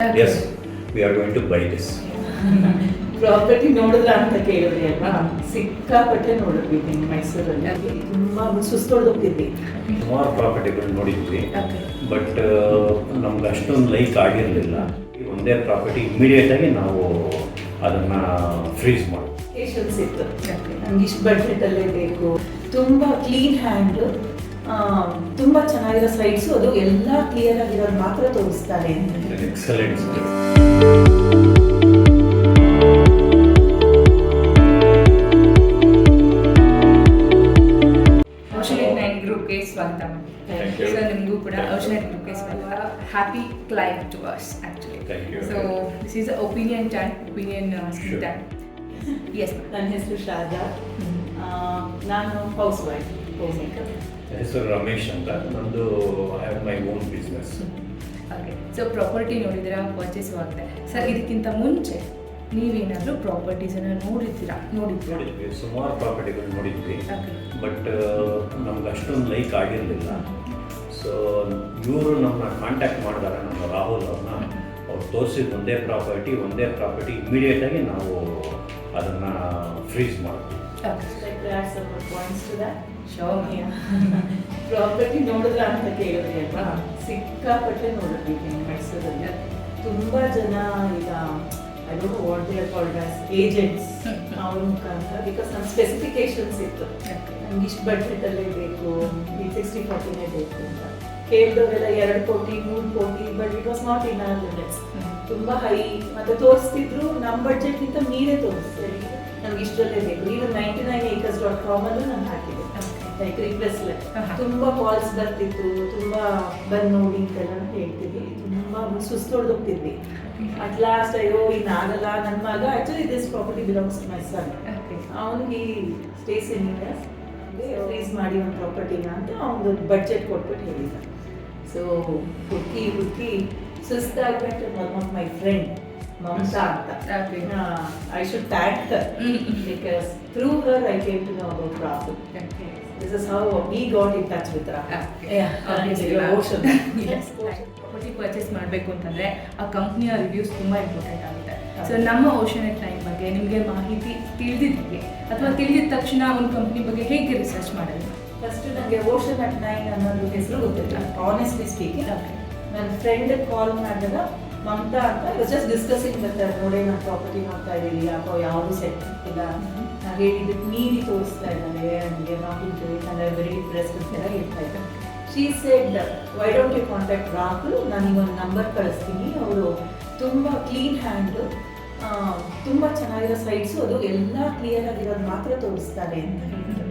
Yes, we are going to buy this. Property ನೋಡಿದ್ರ ಅಂತ ಕೇಳಿದ್ರಿ ಅಲ್ವಾ? ಸಿಕ್ಕಾಪಟ್ಟೆ ನೋಡಿದ್ವಿ ಮೈಸೂರಲ್ಲಿ. ತುಂಬಾ ಸುಸ್ತೊಡ್ದೋಗ್ತಿದ್ವಿ. ಸುಮಾರು ಪ್ರಾಪರ್ಟಿಗಳು ನೋಡಿದ್ವಿ, ಬಟ್ ನಮ್ಗೆ ಅಷ್ಟೊಂದು ಲೈಕ್ ಆಗಿರಲಿಲ್ಲ. ಒಂದೇ ಪ್ರಾಪರ್ಟಿ ಇಮಿಡಿಯೇಟ್ ಆಗಿ ನಾವು ಅದನ್ನ ಫ್ರೀಸ್ ಮಾಡಿ ಪೇಷನ್ಸ್ ಇತ್ತು. ನಮ್ಗೆ ಇಷ್ಟು ಬಡ್ಜೆಟಲ್ಲೇ ಬೇಕು, ತುಂಬ ಕ್ಲೀನ್ ಹ್ಯಾಂಡ್, ತುಂಬ ಚೆನ್ನಾಗಿರೋ ಸೈಟ್ಸು, ಅದು ಎಲ್ಲ ಕ್ಲಿಯರ್ ಆಗಿರೋದು ಮಾತ್ರ ತೋರಿಸ್ತಾರೆ. ಎಕ್ಸಲೆಂಟ್. ಗ್ರೂಪ್ಗೆ ಸ್ವಾಗತ. ಸೊ ನಿಮಗೂ ಕೂಡ ಓಷನ್ ಗ್ರೂಪ್ಗೆ ಸ್ವಾಗತ. Happy client to us actually. So this is opinion time, opinion skin time. Yes, ನನ್ನ ಹೆಸರು ಶಾರದಾ, ನಾನು ಹೌಸ್ ವೈಫ್, ಹೋಮ್ ಮೇಕರ್. ಹೆಸರು ರಮೇಶ್ ಅಂತ, ನಂದು I have my own business. Okay, so property ನೋಡಿದ್ದೀರಾ, ಪರ್ಚೇಸ್ ಆಗಿದೆ. ಸರ್, ಇದಕ್ಕಿಂತ ಮುಂಚೆ ನೀವೇನಾದರೂ ಪ್ರಾಪರ್ಟೀಸನ್ನು ನೋಡಿದ್ವಿ? ಸುಮಾರು ಪ್ರಾಪರ್ಟಿಗಳು ನೋಡಿದ್ವಿ, ಬಟ್ ನಮ್ಗೆ ಅಷ್ಟೊಂದು ಲೈಕ್ ಆಗಿರಲಿಲ್ಲ. ಸೊ ಇವರು ನಮ್ಮನ್ನ ಕಾಂಟ್ಯಾಕ್ಟ್ ಮಾಡಿದಾಗ, ನಮ್ಮ ರಾಹುಲ್ ಅವ್ರನ್ನ, ಅವ್ರು ತೋರಿಸಿದ ಒಂದೇ ಪ್ರಾಪರ್ಟಿ ಇಮಿಡಿಯೇಟಾಗಿ ನಾವು ಅದನ್ನು ಫ್ರೀಸ್ ಮಾಡಿದ್ವಿ. ಪ್ರಾಪರ್ಟಿ ನೋಡಿದ್ರ ಅಂತ ಕೇಳಿದ್ರಿ ಅಲ್ವಾ? ಸಿಕ್ಕಾಪಟ್ಟೆ ನೋಡಿದ್ವಿ ಮೈಸೂರಲ್ಲಿ. ತುಂಬ ಜನ ಈಗ I don't know what they are called as agents, ಅವ್ರ ಮುಖಾಂತರ, ಬಿಕಾಸ್ ನಮ್ಮ ಸ್ಪೆಸಿಫಿಕೇಶನ್ಸ್ ಇತ್ತು. ನಮ್ಗೆ ಇಷ್ಟು ಬಡ್ಜೆಟಲ್ಲೇ ಬೇಕು, 60-40 ಬೇಕು ಅಂತ ಕೇಳಿದವರೆಲ್ಲ 2 ಕೋಟಿ 3 ಕೋಟಿ, but it was not in our limits. ತುಂಬ ಹೈ ಮತ್ತು ತೋರಿಸ್ತಿದ್ರು, ನಮ್ಮ ಬಡ್ಜೆಟ್ಗಿಂತ ಮೀರೇ ತೋರಿಸ್ತಾರೆ. ನಮ್ಗೆ ಇಷ್ಟರಲ್ಲೇ ಬೇಕು. ಈವನ್ 99acres.com ಅಲ್ಲೂ ನಾನು ಹಾಕಿದೆ ಲೈಕ್ ರಿಕ್ವೆಸ್ಟ್. ತುಂಬ ಕಾಲ್ಸ್ ಬರ್ತಿತ್ತು, ತುಂಬ ಬಂದು ನೋಡಿ ಅಂತೆಲ್ಲ ಹೇಳ್ತಿದ್ವಿ. ತುಂಬ ಸುಸ್ತೊಡ್ದೋಗ್ತಿದ್ವಿ. ಅಟ್ ಲಾಸ್ಟ್ ಅಯ್ಯೋ ಇನ್ನಾಗಲ್ಲ, ನನ್ನ ಮಗ actually this property belongs to my son, ಅವನಿಗೆ ಸ್ಟೇಸ್ ಇನ್ ಇಂಡಿಯಾಸ್ ಫ್ರೀಸ್ ಮಾಡಿ ಒಂದು ಪ್ರಾಪರ್ಟಿನ ಅಂತ ಅವನದು ಬಡ್ಜೆಟ್ ಕೊಟ್ಬಿಟ್ಟು ಹೇಳಿದ. ಸೊ ಹುಡುಕಿ ಸುಸ್ತಾಗ್ಬಿಟ್ಟು one of my friend Mamata ಅಂತ, I should thank her because through her I came to know about Rahul. This is how we got in touch with Rahul. Ocean. Property purchase ಮಾಡಬೇಕು ಅಂತಂದರೆ ಆ ಕಂಪ್ನಿಯ ರಿವ್ಯೂಸ್ ತುಂಬ important ಆಗುತ್ತೆ. So ನಮ್ಮ ocean ಎಟ್ 9 ಬಗ್ಗೆ ನಿಮಗೆ ಮಾಹಿತಿ ತಿಳಿದಿದ್ದಕ್ಕೆ ಅಥವಾ ತಿಳಿದಿದ ತಕ್ಷಣ ಒಂದು ಕಂಪ್ನಿ ಬಗ್ಗೆ ಹೇಗೆ ರಿಸರ್ಚ್ ಮಾಡೋದು? ಫಸ್ಟ್ ನನಗೆ ಓಷನ್ ಎಟ್ 9 ಅನ್ನೋದು ಹೆಸರು ಗೊತ್ತಿಲ್ಲ, ಆನೆಸ್ಟ್ಲಿ ಸ್ಪೀಕಿಂಗ್. ನನ್ನ ಫ್ರೆಂಡ್ ಕಾಲ್ ಮಾಡಿದಾಗ ಮಮತಾ ಅಂತ, ಜಸ್ಟ್ ಡಿಸ್ಕಸಿಂಗ್ ಬರ್ತಾರೆ, ನೋಡಿ ನಾನು ಪ್ರಾಪರ್ಟಿ ನೋಡ್ತಾ ಇದ್ದೀವಿ, ಯಾಕೋ ಯಾವುದು ಸೆಟ್ ಆಗ್ತಿಲ್ಲ, ನಾನು ಹೇಳಿದ್ದಕ್ಕೆ ಮೀರಿ ತೋರಿಸ್ತಾ ಇದ್ದಾರೆ, ನನಗೆ ನಾಟ್ ಇಂಟರೆಸ್ಟ್, ಅಂದರೆ ವೆರಿ ಡಿಪ್ರೆಸ್ಡ್ ಅಂತೆಲ್ಲ ಹೇಳ್ತಾ ಇದ್ದಾರೆ. She said, why don't you contact Rahul, ನನಗೊಂದು ನಂಬರ್ ಕಳಿಸ್ತೀನಿ, ಅವರು ತುಂಬ ಕ್ಲೀನ್ ಹ್ಯಾಂಡು, ತುಂಬ ಚೆನ್ನಾಗಿರೋ ಸೈಟ್ಸು, ಅದು ಎಲ್ಲ ಕ್ಲಿಯರ್ ಆಗಿರೋದು ಮಾತ್ರ ತೋರಿಸ್ತಾರೆ ಅಂತ ಹೇಳಿದ್ರು.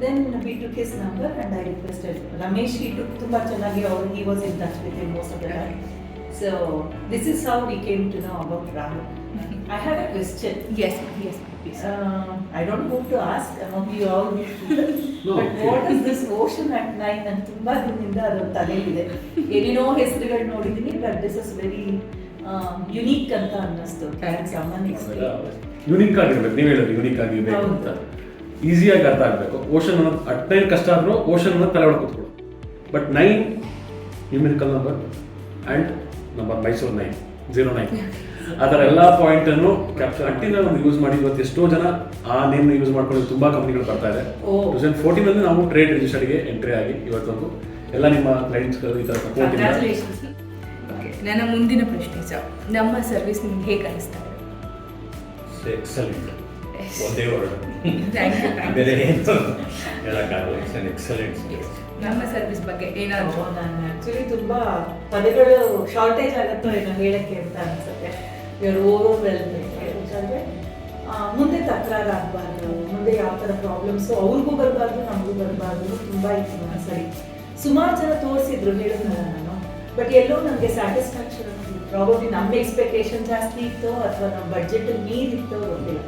Then we took his number and I requested Ramesh. ತುಂಬ ಚೆನ್ನಾಗಿ ಅವರು, he was in touch with him most of the time. So this is how we came to know about Rahul. I have a question. Yes, please. I don't know who to ask. Among you all, no, but what is this Ocean at 9? And ತುಂಬಾ ದಿನದಿಂದ ಅದು ತಲೆಯಲ್ಲಿದೆ. ಏನೇನೋ ಹೆಸರುಗಳು ನೋಡಿದ್ದೀನಿ, but this is very unique ಅಂತ ಅನ್ನಿಸ್ತು. Unique ಆಗಿರ್ಬೇಕು, ನೀವು ಹೇಳೋದು ಯೂನಿಕ್ ಆಗಿರ್ಬೇಕು ಅಂತ, ಈಸಿಯಾಗಿ ಅರ್ಥ ಆಗಬೇಕು. ಓಷನ್ ಅನ್ನೋದು ಅಟ್ 9 ಕಷ್ಟ ಆದರೂ ಓಷನ್ ಅನ್ನೋದು ತಲೆ ಒಳಗೆ ಕೂತ್ಕೊಳ್ಳು. But 9 numerical number and number Mysuru 909, ಅದರ ಎಲ್ಲ ಪಾಯಿಂಟನ್ನು ಕ್ಯಾಪ್ಚರ್ ಅಟ್ಟಿನ ಒಂದು ಯೂಸ್ ಮಾಡಿ ಇವತ್ತು ಎಷ್ಟೋ ಜನ ಆ ನೇಮ್ನ ಯೂಸ್ ಮಾಡ್ಕೊಂಡು ತುಂಬ ಕಂಪ್ನಿಗಳು ಬರ್ತಾ ಇದೆ. 2014 ನಾವು ಟ್ರೇಡ್ ರಿಜಿಸ್ಟರ್ಗೆ ಎಂಟ್ರಿ ಆಗಿ ಇವತ್ತೊಂದು ಎಲ್ಲ ನಿಮ್ಮ ಕ್ಲೈಂಟ್ಸ್ಗಳು ಈ ಥರ ಸಪೋರ್ಟ್ ಇದೆ. ಓಕೆ, ನನ್ನ ಮುಂದಿನ ಪ್ರಶ್ನೆ ಸರ್, ನಮ್ಮ ಸರ್ವಿಸ್ ನಿಮ್ಗೆ ಹೇಗೆ ಅನಿಸ್ತಾ ಇದೆ? ಎಕ್ಸಲೆಂಟ್, ಒಂದೇ ವರ್ಡ್, ಥ್ಯಾಂಕ್ ಯು. ಬೇರೆ ಏನು ಹೇಳೋಕ್ಕಾಗಲ್ಲ. It's on excellent. ನಮ್ಮ ಸರ್ವಿಸ್ ಬಗ್ಗೆ ಏನಾದರೂ? ನಾನು ಆ್ಯಕ್ಚುಲಿ ತುಂಬ ಪದಗಳು ಶಾರ್ಟೇಜ್ ಆಗುತ್ತೋ ಏನೋ ಹೇಳಕ್ಕೆ ಅಂತ ಅನ್ಸುತ್ತೆ. ಇವರು ಓವರ್ವೆಲ್ಮಿಂಗ್. ಯಾಕಂದರೆ ಮುಂದೆ ತಕರಾರು ಆಗಬಾರ್ದು, ಮುಂದೆ ಯಾವ ಥರ ಪ್ರಾಬ್ಲಮ್ಸು ಅವ್ರಿಗೂ ಬರಬಾರ್ದು, ನಮಗೂ ಬರಬಾರ್ದು. ತುಂಬ ಇತ್ತು ಮನಸ್ಸಲ್ಲಿ. ಸುಮಾರು ಜನ ತೋರಿಸಿದ್ರು, ಹೇಳಿದ್ನಲ್ಲ ನಾನು, ಬಟ್ ಎಲ್ಲೋ ನನಗೆ ಸ್ಯಾಟಿಸ್ಫ್ಯಾಕ್ಷನ್. ಪ್ರಾಬಬ್ಲಿ ನಮ್ಮ ಎಕ್ಸ್ಪೆಕ್ಟೇಷನ್ ಜಾಸ್ತಿ ಇತ್ತೋ ಅಥವಾ ನಮ್ಮ ಬಡ್ಜೆಟ್ ಮೀರಿತ್ತೋ ಗೊತ್ತಿಲ್ಲ.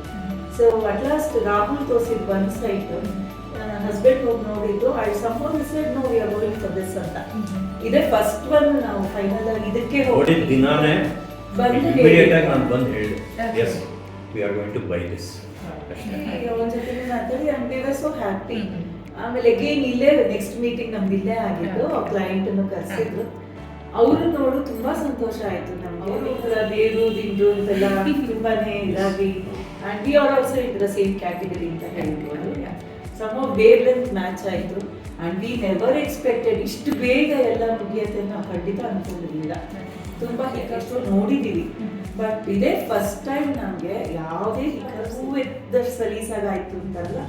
ಸೊ ಅಟ್ ಲಾಸ್ಟ್ ರಾಹುಲ್ ತೋರಿಸಿದ ಒಂದು ಸೈಟು ನನ್ನ ಹಸ್ಬೆಂಡ್ ಹೋಗಿ ನೋಡಿದ್ದು, ಐ ಸಂಪೂರ್ಣ decide no we are going for this ಅಂತ. ಇದೇ ಫಸ್ಟ್ ಒನ್ ನಾವು ಫೈನಲ್ ಆಗಿ ಇದಕ್ಕೆ ಹೋಗಿ ದಿನಾನೇ ಇಮಿಡಿಯೇಟ್ ಆಗಿ ನಾನು ಬಂದು ಹೇಳಿದೆ, yes we are going to buy this. ಅವನ ಜೊತೆ ಮಾತಾಡಿ and we were so happy. ಆಮೇಲೆ ಅಗೇನ್ ಇಲ್ಲೇ ನೆಕ್ಸ್ಟ್ ಮೀಟಿಂಗ್ ನಮ್ದು ಇಲ್ಲೇ ಆಗಿದ್ದು, ಕ್ಲೈಂಟನ್ನು ಕರೆಸಿದ್ರು. ಅವರು ನೋಡು ತುಂಬಾ ಸಂತೋಷ ಆಯ್ತು ನಮ್ಗೆ. ಅವರು ದೇವರು ದಿಂಡು ಅಂತೆಲ್ಲ ತುಂಬಾನೇ ಇದಾಗಿ and we are also in the same category ಅಂತ ಹೇಳ್ಬೋದು. ಸಮ್ ವೇವ್ ಲೆಂತ್ ಮ್ಯಾಚ್ ಆಯಿತು ಅಂಡ್ ವಿ ನೆವರ್ ಎಕ್ಸ್ಪೆಕ್ಟೆಡ್ ಇಷ್ಟು ಬೇಗ ಎಲ್ಲ ಮುಗಿಯತ್ತೆ ನಾವು ಖಂಡಿತ ಅನ್ಕೊಂಡಿರ್ಲಿಲ್ಲ. ತುಂಬಾ ಹಿಕಪ್ಸ್ ನೋಡಿದ್ದೀವಿ ಬಟ್ ಇದೇ ಫಸ್ಟ್ ಟೈಮ್ ನಮಗೆ ಯಾವುದೇ ಹಿಕಪ್ಸು ಎದ್ದ ಸಲೀಸಾಗಾಯ್ತು ಅಂತಲ್ಲ,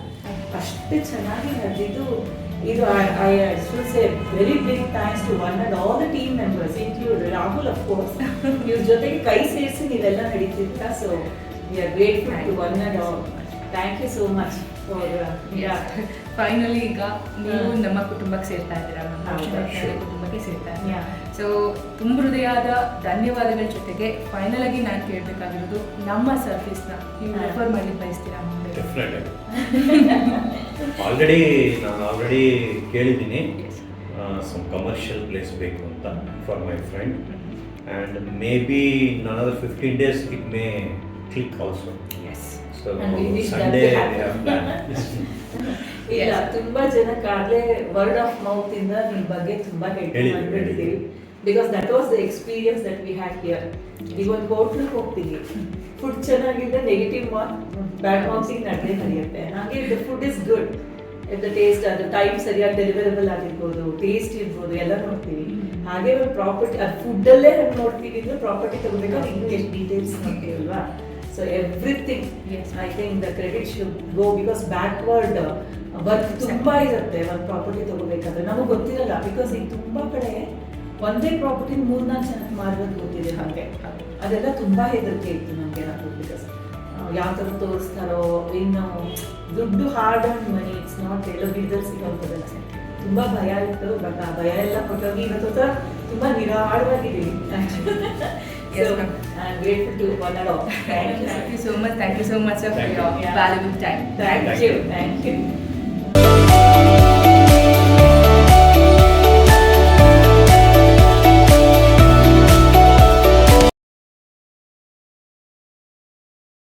ಅಷ್ಟೇ ಚೆನ್ನಾಗಿ ನಡೆದಿದ್ದು. ಇದು I should say very big thanks to one and all the team members include Rahul of course. ಇವ್ರ ಜೊತೆಗೆ ಕೈ ಸೇರಿಸಿ ನೀವೆಲ್ಲ ನಡೀತಿರ್ತಾ. So we are grateful to one and all. Thank you so much for finally ಈಗ ನೀವು ನಮ್ಮ ಕುಟುಂಬಕ್ಕೆ ಸೇರ್ತಾ ಇದ್ದೀರಾ, ನಮ್ಮ ಹೌದು. ಔಷಧ ಕುಟುಂಬಕ್ಕೆ ಸೇರ್ತಾ ಇದ್ದೀರಾ. Yeah. ಸೊ ತುಂಬ ಹೃದಯದ ಧನ್ಯವಾದಗಳ ಜೊತೆಗೆ ಫೈನಲ್ ಆಗಿ ನಾನು ಕೇಳಬೇಕಾಗಿರೋದು, ನಮ್ಮ ಸರ್ವಿಸ್ನ ನೀವು ಹಾ. ರೆಫರ್ ಮಾಡ್ಲಿಕ್ಕೆ ಬಯಸ್ತೀರಾ ಮುಂದೆ? ಡೆಫಿನೆಟ್ ನಾನು ಆಲ್ರೆಡಿ ಕೇಳಿದ್ದೀನಿ ಸಮ್ ಕಮರ್ಷಿಯಲ್ ಪ್ಲೇಸ್ ಬೇಕು ಅಂತ for my friend and maybe another 15 days it may click also. Yes. So And we wish that Sunday to happen. ಇಲ್ಲ, ತುಂಬಾ ಜನಕ್ಕೆ ಆಗ್ಲೇ ವರ್ಡ್ ಆಫ್ ಮೌತ್ ಇಂದ ನಿಮ್ ಬಗ್ಗೆ ತುಂಬಾ ಹೇಳ್ಕೊಂಡಿದ್ದೀವಿ. Because that was the experience that we had here. ಈಗ ಒಂದು ಹೋಟ್ಲಿಗೆ ಹೋಗ್ತೀವಿ, ಫುಡ್ ಚೆನ್ನಾಗಿದ್ರೆ ನೆಗೆಟಿವ್ ಬ್ಯಾಡ್ ಮಾರ್ಕ್ಸಿಂಗ್ ನಡೆದೇ ನಡೆಯುತ್ತೆ. ಹಾಗೆ the food is good, the taste, ಅದು ಟೈಮ್ ಸರಿಯಾಗಿ ಡೆಲಿವರಬಲ್ ಆಗಿರ್ಬೋದು, ಟೇಸ್ಟ್ ಇರ್ಬೋದು, ಎಲ್ಲ ನೋಡ್ತೀವಿ. ಹಾಗೆ ಒಂದು ಪ್ರಾಪರ್ಟಿ, ಅದು ಫುಡ್ಡಲ್ಲೇ ನೋಡ್ತೀವಿ ಅಂದ್ರೆ ಪ್ರಾಪರ್ಟಿ ತಗೋಬೇಕಾದ್ರೆ ಇನ್ನೂ ಎಷ್ಟು ಡೀಟೇಲ್ಸ್ ನೋಡ್ತೀವಿ ಅಲ್ವಾ. So everything I think the credit should go, because backward work ತುಂಬಾ ಇರುತ್ತೆ ಒಂದು ಪ್ರಾಪರ್ಟಿ ತಗೋಬೇಕಾದ್ರೆ. ನಮಗೆ ಗೊತ್ತಿರಲ್ಲ, ಬಿಕಾಸ್ ಈಗ ತುಂಬಾ ಕಡೆ ಒಂದೇ ಪ್ರಾಪರ್ಟಿ 3-4 ಜನಕ್ಕೆ ಮಾರೋದು ಗೊತ್ತಿದೆ. ಹಾಗೆ ಅದೆಲ್ಲ ತುಂಬಾ ಹೆದರಿಕೆ ಇತ್ತು ನಮಗೆ. ಬಿಕಾಸ್ ಯಾವ ಥರ ತೋರಿಸ್ತಾರೋ, ಇನ್ನು ದುಡ್ಡು hard earned money, it's not ಎಲ್ಲೋ ಬಿಲ್ದಲ್ಲಿ ಸಿಗೋಂಥದ್ದಲ್ಲ. ತುಂಬಾ ಭಯ ಇತ್ತು. ಬಟ್ ಆ ಭಯ ಎಲ್ಲ ಕೊಟ್ಟೋಗಿ ಇವತ್ತು ತುಂಬಾ ನಿರಾಳವಾಗಿದ್ದೀವಿ. Yes, So, ma'am. I'm grateful to one and all. Thank you. Thank you so much. Thank you so much, sir, for Thank your you. Yeah. valuable time. Thank you. Thank you.